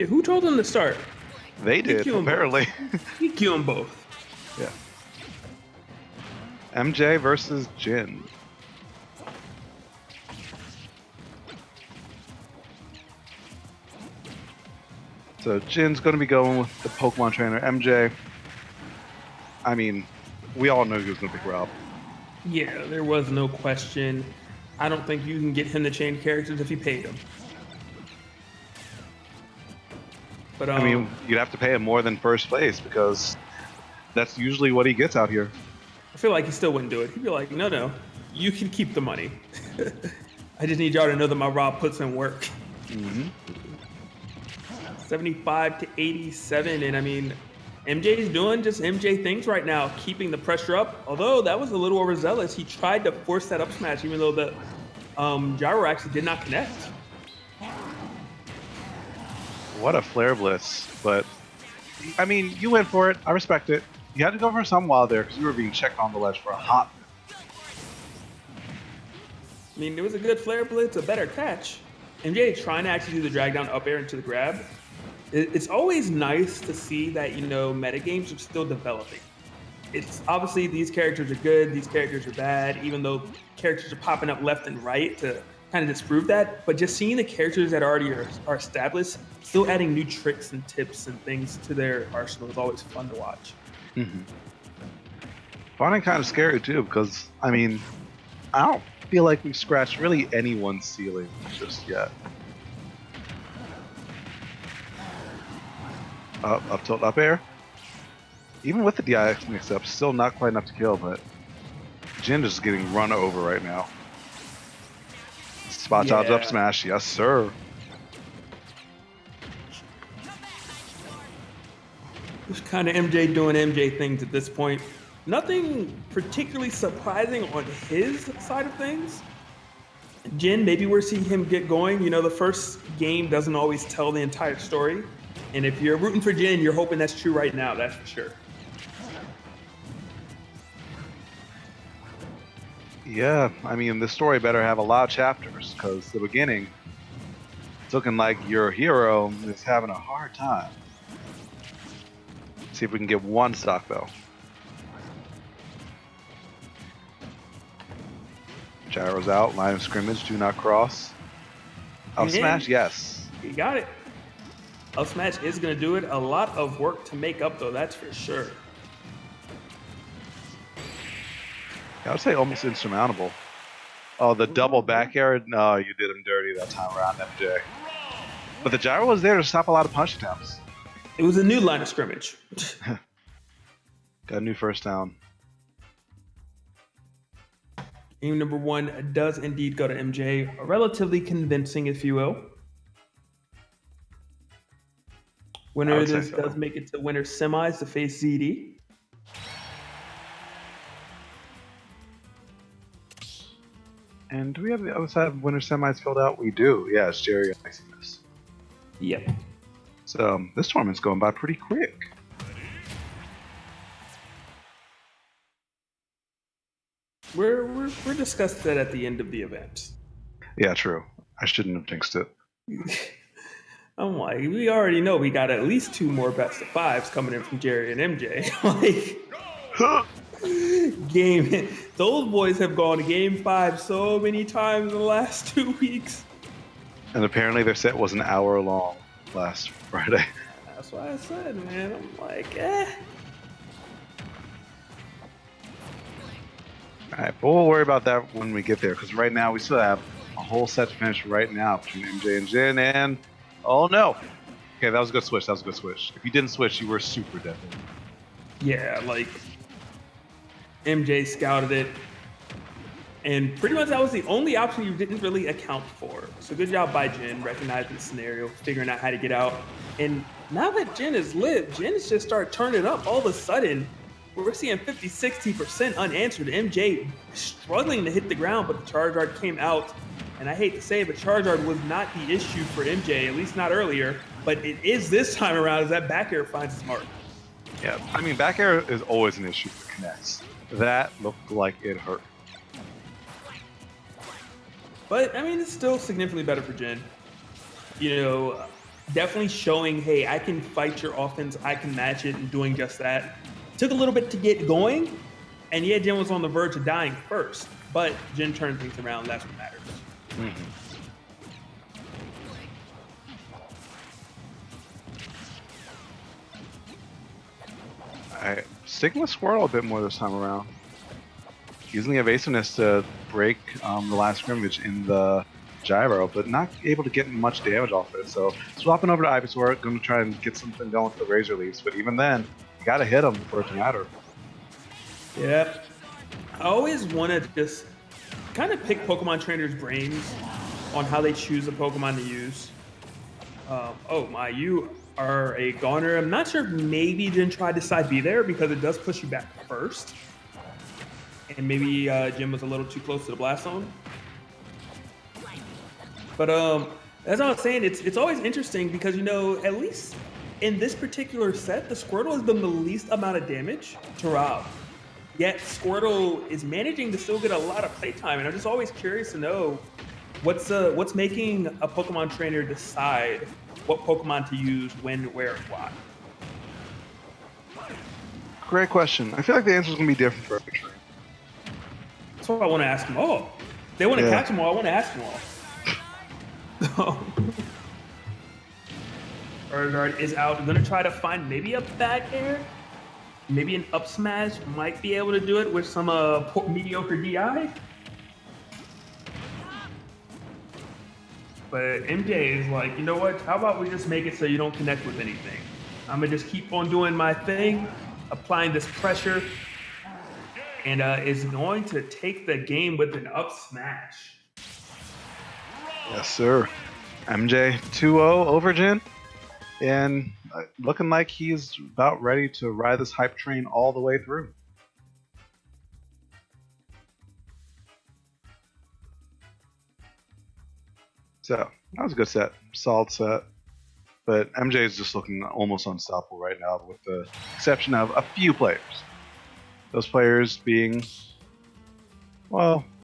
Yeah, who told him to start? They did, apparently. He killed them both. Yeah. MJ versus Jin. So Jin's going to be going with the Pokemon trainer MJ. I mean, we all know he was going to pick Rob. Yeah, there was no question. I don't think you can get him to change characters if you paid him. But I mean, you'd have to pay him more than first place because that's usually what he gets out here. I feel like he still wouldn't do it. He'd be like, no, you can keep the money. I just need y'all to know that my Rob puts in work. 75 to 87, and I mean, MJ's doing just MJ things right now, keeping the pressure up. Although that was a little overzealous. He tried to force that up smash, even though the gyro actually did not connect. What a flare blitz, but I mean, you went for it. I respect it. You had to go for some while there because you were being checked on the ledge for a hot minute. I mean, it was a good flare blitz, a better catch. MJ trying to actually do the drag down up air into the grab. It's always nice to see that, you know, metagames are still developing. It's obviously these characters are good, these characters are bad, even though characters are popping up left and right to kind of disprove that. But just seeing the characters that already are established, still adding new tricks and tips and things to their arsenal is always fun to watch. Fun and kind of scary too, because I mean, I don't feel like we've scratched really anyone's ceiling just yet. Up tilt, up air. Even with the DIX mix-up, still not quite enough to kill, but Jin is getting run over right now. Spot dodge up smash, yes sir. Just kind of MJ doing MJ things at this point. Nothing particularly surprising on his side of things. Jin, maybe we're seeing him get going. You know, the first game doesn't always tell the entire story. And if you're rooting for Jin, you're hoping that's true right now, that's for sure. Yeah, I mean, this story better have a lot of chapters, because the beginning, it's looking like your hero is having a hard time. See if we can get one stock, though. Gyro's out, line of scrimmage, do not cross. Up smash, yes. He got it. Up smash is going to do it. A lot of work to make up, though, that's for sure. I would say almost insurmountable. Oh, the double back air? No, you did him dirty that time around, MJ. But the gyro was there to stop a lot of punch attempts. It was a new line of scrimmage. Got a new first down. Game number one does indeed go to MJ. Relatively convincing, if you will. Winner of this does make it to winner semis to face ZD. And do we have the other side of winner semis filled out? We do. Yeah, it's Jerry and Maximus. Yep. So this tournament's going by pretty quick. We're discussing that at the end of the event. Yeah, true. I shouldn't have jinxed it. I'm like, we already know we got at least 2 more best of 5s coming in from Jerry and MJ. Those boys have gone to game 5 so many times in the last 2 weeks. And apparently their set was an hour long last Friday. That's why I said, man, I'm like, Alright, but we'll worry about that when we get there, because right now we still have a whole set to finish right now between MJ and Jin, and oh no! Okay, that was a good switch, that was a good switch. If you didn't switch, you were super definitely. Yeah, like, MJ scouted it, and pretty much that was the only option you didn't really account for. So good job by Jin, recognizing the scenario, figuring out how to get out. And now that Jin has lived, Jin has just started turning up all of a sudden. We're seeing 50-60% unanswered. MJ struggling to hit the ground, but the charge art came out. And I hate to say it, but charge art was not the issue for MJ, at least not earlier. But it is this time around as that back air finds its mark. Yeah, I mean, back air is always an issue for connects. That looked like it hurt. But, I mean, it's still significantly better for Jin. You know, definitely showing, hey, I can fight your offense, I can match it, and doing just that. Took a little bit to get going, and yeah, Jin was on the verge of dying first, but Jin turned things around. That's what matters. Sticking with Squirtle a bit more this time around. Using the evasiveness to break the last scrimmage in the gyro, but not able to get much damage off it. So swapping over to Ivysaur, going to try and get something going with the Razor Leaves, but even then, you got to hit them for it to matter. Yeah. I always want to just kind of pick Pokemon trainers' brains on how they choose a Pokemon to use. Oh my, you are a goner. I'm not sure if maybe Jin tried to side B there because it does push you back first. And maybe Jin was a little too close to the blast zone. But as I was saying, it's always interesting because, you know, at least in this particular set, the Squirtle has done the least amount of damage to Rob. Yet Squirtle is managing to still get a lot of playtime, and I'm just always curious to know what's making a Pokemon trainer decide what Pokemon to use, when, where, and why. Great question. I feel like the answer is going to be different for every trainer. That's what I want to ask them all. They want to catch them all. I want to ask them all. Charizard is out. Going to try to find maybe a back air. Maybe an up smash might be able to do it with some mediocre DI. But MJ is like, you know what? How about we just make it so you don't connect with anything? I'm going to just keep on doing my thing, applying this pressure, and is going to take the game with an up smash. Yes, sir. MJ 2-0 over Jin. And looking like he's about ready to ride this hype train all the way through. So, that was a good set. Solid set. But MJ is just looking almost unstoppable right now, with the exception of a few players. Those players being, well,